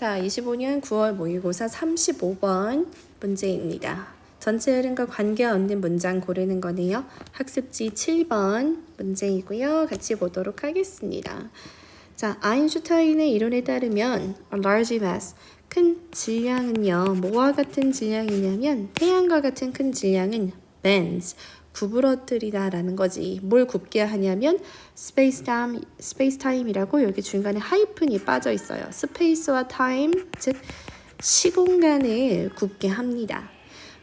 자, 25년 9월 모의고사 35번 문제입니다. 전체 흐름과 관계없는 문장 고르는 거네요. 학습지 7번 문제이고요. 같이 보도록 하겠습니다. 자, 아인슈타인의 이론에 따르면 a large mass, 큰 질량은요. 뭐와 같은 질량이냐면 태양과 같은 큰 질량은 bends, 구부러뜨리다라는 거지. 뭘 굽게 하냐면 스페이스타임이라고 여기 중간에 하이픈이 빠져 있어요. 스페이스와 타임, 즉 시공간을 굽게 합니다.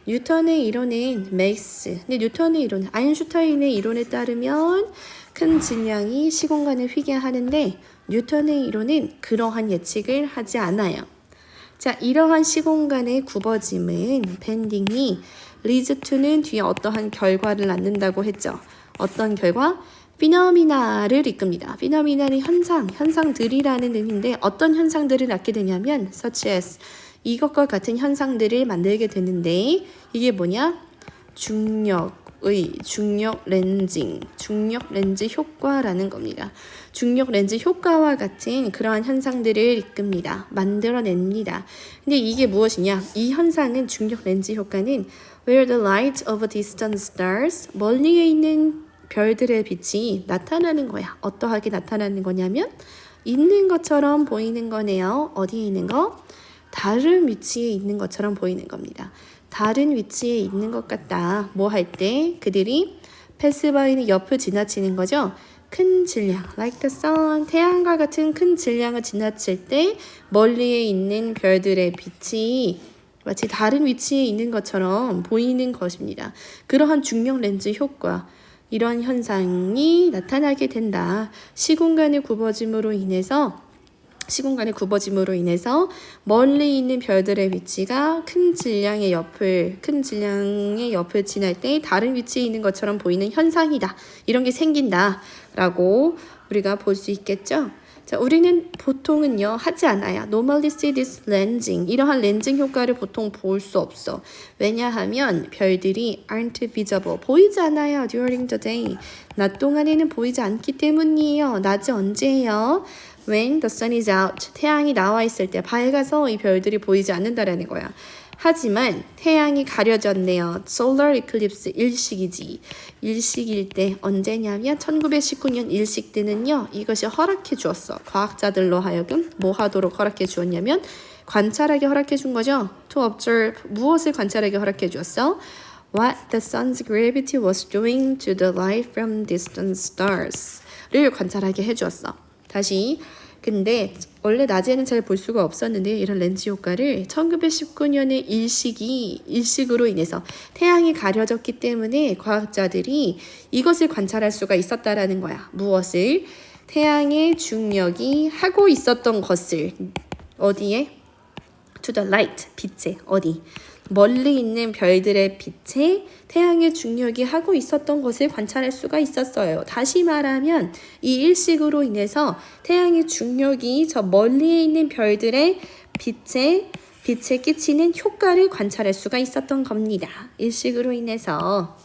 뉴턴의 이론은 맥스. 근데 뉴턴의 이론, 아인슈타인의 이론에 따르면 큰 질량이 시공간을 휘게 하는데 뉴턴의 이론은 그러한 예측을 하지 않아요. 자, 이러한 시공간의 굽어짐은 밴딩이 leads to는 뒤에 어떠한 결과를 낳는다고 했죠. 어떤 결과? 피노미나를 이끕니다. 피노미나는 현상들이라는 의미인데 어떤 현상들을 낳게 되냐면 such as 이것과 같은 현상들을 만들게 되는데 이게 뭐냐? 중력 렌징, 중력 렌즈 효과라는 겁니다. 중력 렌즈 효과와 같은 그러한 현상들을 이끕니다. 만들어냅니다. 근데 이게 무엇이냐? 이 현상은 중력 렌즈 효과는 where the light of distant stars, 멀리에 있는 별들의 빛이 나타나는 거야. 어떠하게 나타나는 거냐면 있는 것처럼 보이는 거네요. 어디에 있는 거? 다른 위치에 있는 것처럼 보이는 겁니다. 다른 위치에 있는 것 같다. 뭐 할 때? 그들이 패스바이는 옆을 지나치는 거죠. 큰 질량, like the sun, 태양과 같은 큰 질량을 지나칠 때 멀리에 있는 별들의 빛이 마치 다른 위치에 있는 것처럼 보이는 것입니다. 그러한 중력 렌즈 효과, 이런 현상이 나타나게 된다. 시공간의 굽어짐으로 인해서 멀리 있는 별들의 위치가 큰 질량의 옆을 지날 때 다른 위치에 있는 것처럼 보이는 현상이다. 이런 게 생긴다라고 우리가 볼 수 있겠죠. 자, 우리는 보통은요 하지 않아요. Normally see this lensing. 이러한 렌징 효과를 보통 볼 수 없어. 왜냐하면 별들이 aren't visible. 보이지 않아요. During the day. 낮 동안에는 보이지 않기 때문이에요. 낮이 언제예요? When the sun is out. 태양이 나와 있을 때 밝아서 이 별들이 보이지 않는다라는 거야. 하지만 태양이 가려졌네요. Solar eclipse 일식이지. 일식일 때 언제냐면 1919년 일식 때는요. 이것이 허락해 주었어. 과학자들로 하여금 뭐 하도록 허락해 주었냐면 관찰하게 허락해 준 거죠. To observe. 무엇을 관찰하게 허락해 주었어? What the sun's gravity was doing to the light from distant stars를 관찰하게 해주었어. 다시. 근데 원래 낮에는 잘 볼 수가 없었는데 이런 렌즈 효과를 1919년의 일식으로 인해서 태양이 가려졌기 때문에 과학자들이 이것을 관찰할 수가 있었다라는 거야. 무엇을? 태양의 중력이 하고 있었던 것을 어디에? To the light, 빛에 어디? 멀리 있는 별들의 빛에 태양의 중력이 하고 있었던 것을 관찰할 수가 있었어요. 다시 말하면 이 일식으로 인해서 태양의 중력이 저 멀리에 있는 별들의 빛에 끼치는 효과를 관찰할 수가 있었던 겁니다. 일식으로 인해서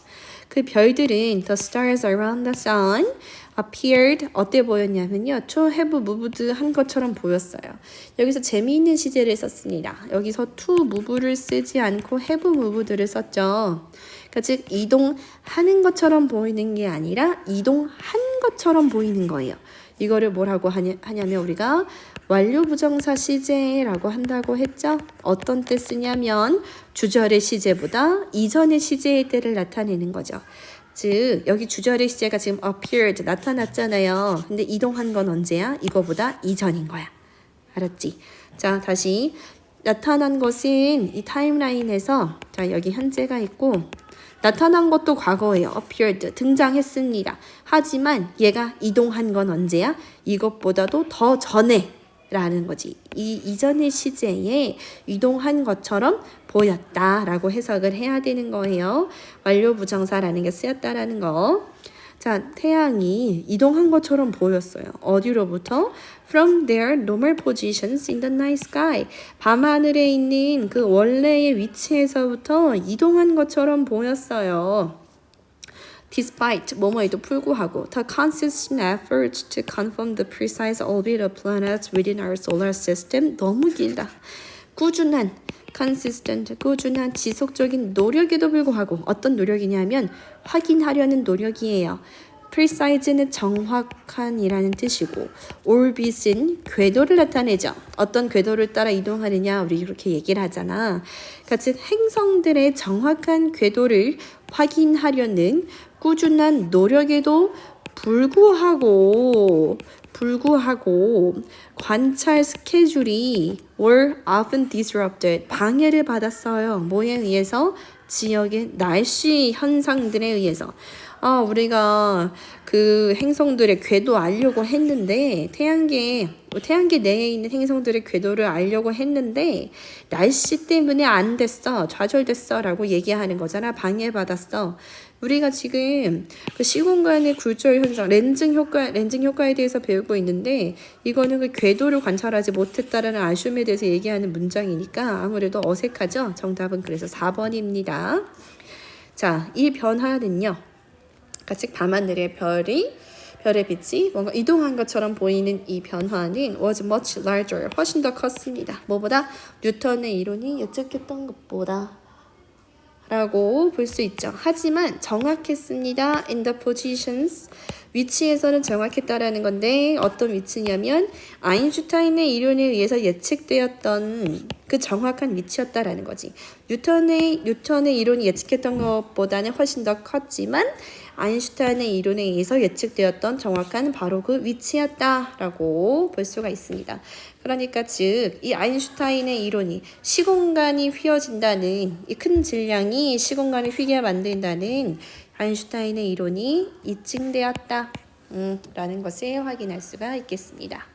그 별들은 the stars around the sun appeared 어때 보였냐면요. to have moved 한 것처럼 보였어요. 여기서 재미있는 시제를 썼습니다. 여기서 to move를 쓰지 않고 have moved를 썼죠. 그러니까 즉 이동하는 것처럼 보이는 게 아니라 이동한 것처럼 보이는 거예요. 이거를 뭐라고 하냐면 우리가 완료부정사 시제라고 한다고 했죠. 어떤 때 쓰냐면 주절의 시제보다 이전의 시제의 때를 나타내는 거죠. 즉 여기 주절의 시제가 지금 appeared 나타났잖아요. 근데 이동한 건 언제야? 이거보다 이전인 거야. 알았지? 자, 다시 나타난 것은 이 타임라인에서 자 여기 현재가 있고 나타난 것도 과거예요. appeared 등장했습니다. 하지만 얘가 이동한 건 언제야? 이것보다도 더 전에 라는 거지. 이 이전의 시제에 이동한 것처럼 보였다라고 해석을 해야 되는 거예요. 완료부정사라는 게 쓰였다라는 거. 자, 태양이 이동한 것처럼 보였어요. 어디로부터? From their normal positions in the night sky. 밤하늘에 있는 그 원래의 위치에서부터 이동한 것처럼 보였어요. despite 뭐뭐에도 불구하고 the consistent efforts to confirm the precise orbit of planets within our solar system 너무 길다. 꾸준한 consistent 꾸준한 지속적인 노력에도 불구하고 어떤 노력이냐면 확인하려는 노력이에요. precise는 정확한이라는 뜻이고 orbit은 궤도를 나타내죠. 어떤 궤도를 따라 이동하느냐 우리 이렇게 얘기를 하잖아. 같이 행성들의 정확한 궤도를 확인하려는 꾸준한 노력에도 불구하고 관찰 스케줄이 were often disrupted 방해를 받았어요. 뭐에 의해서? 지역의 날씨 현상들에 의해서. 우리가 그 행성들의 궤도 알려고 했는데 태양계 내에 있는 행성들의 궤도를 알려고 했는데 날씨 때문에 안 됐어. 좌절됐어 라고 얘기하는 거잖아. 방해받았어. 우리가 지금 그 시공간의 굴절 현상, 렌징 효과에 대해서 배우고 있는데 이거는 그 궤도를 관찰하지 못했다라는 아쉬움에 대해서 얘기하는 문장이니까 아무래도 어색하죠? 정답은 그래서 4번입니다. 자, 이 변화는요. 같이 밤하늘의 별의 빛이 뭔가 이동한 것처럼 보이는 이 변화는 was much larger, 훨씬 더 컸습니다. 뭐보다? 뉴턴의 이론이 예측했던 것보다 라고 볼 수 있죠. 하지만 정확했습니다. in the positions 위치에서는 정확했다라는 건데 어떤 위치냐면 아인슈타인의 이론에 의해서 예측되었던 그 정확한 위치였다라는 거지. 뉴턴의 이론이 예측했던 것보다는 훨씬 더 컸지만 아인슈타인의 이론에 의해서 예측되었던 정확한 바로 그 위치였다라고 볼 수가 있습니다. 그러니까 즉 이 아인슈타인의 이론이 시공간이 휘어진다는 이 큰 질량이 시공간을 휘게 만든다는 아인슈타인의 이론이 입증되었다 라는 것을 확인할 수가 있겠습니다.